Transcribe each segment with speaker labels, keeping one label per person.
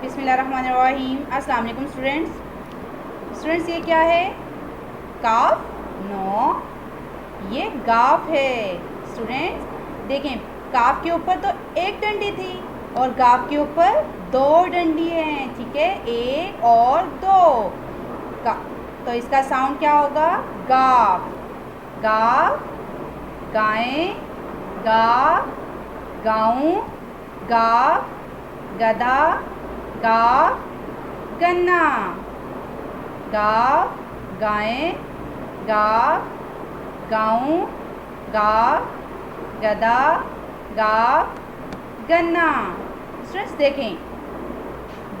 Speaker 1: बिस्मिल्लाहिर्रहमानिर्रहीम। अस्सलाम वालेकुम स्टूडेंट्स, ये क्या है? काफ? नो, ये गाफ है। स्टूडेंट्स देखें, काफ के ऊपर तो एक डंडी थी और गाफ के ऊपर दो डंडी हैं, ठीक है, एक और दो तो इसका साउंड क्या होगा? गाफ। गाफ, गाय, गा, गाऊं, गाफ, गधा, गाफ, गन्ना। गाफ, गाय, गाफ, गाऊं, गाफ, गधा, गाफ, गन्ना। स्टूडेंट्स देखें,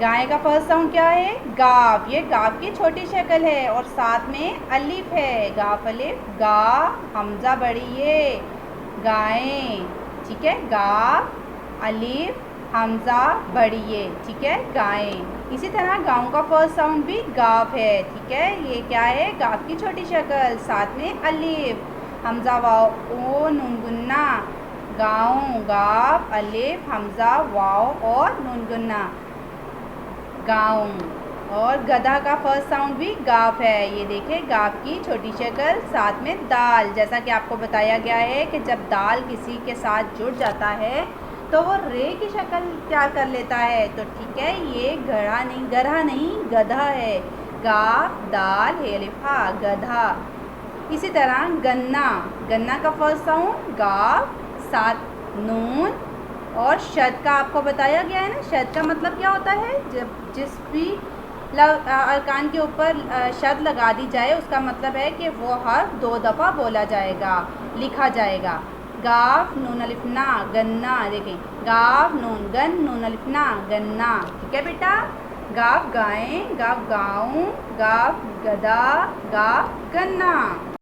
Speaker 1: गाय का फर्स्ट साउंड क्या है? गाफ। ये गाफ की छोटी शक्ल है और साथ में अलिफ है, गाफ अलिफ, गा, हमजा बड़ी ये, गाय, ठीक है, गाफ अलिफ हमजा बड़ी ये, ठीक है, गाय। इसी तरह गाँव का फर्स्ट साउंड भी गाफ है, ठीक है, ये क्या है? गाफ की छोटी शक्ल, साथ में अलिफ, हमजा वाव ओ नून गुन्ना, गाँव, गाफ अलिफ हमजा वाव और नून गुन्ना, गाँव। और गधा का फर्स्ट साउंड भी गाफ है, ये देखिए, गाफ की छोटी शक्ल, साथ में दाल। जैसा कि आपको बताया गया है कि जब दाल किसी के साथ जुड़ जाता है तो वो रे की शक्ल तैयार कर लेता है। तो ठीक है, ये गधा नहीं गधा है। गाफ दाल हेलिफा, गधा। इसी तरह गन्ना, गन्ना का फर्स्ट साउंड गाफ, साथ नून और शद का आपको बताया गया है ना। शद का मतलब क्या होता है? जब जिस भी अरकान के ऊपर शद लगा दी जाए उसका मतलब है कि वो हर्फ दो दफ़ा बोला जाएगा, लिखा जाएगा। गाफ नून अलिफना, गन्ना। देखें, गाफ नून गन, नून अलिफना, गन्ना, ठीक है बेटा। गाफ गाय, गाफ गाऊं, गाफ गधा, गाफ गन्ना।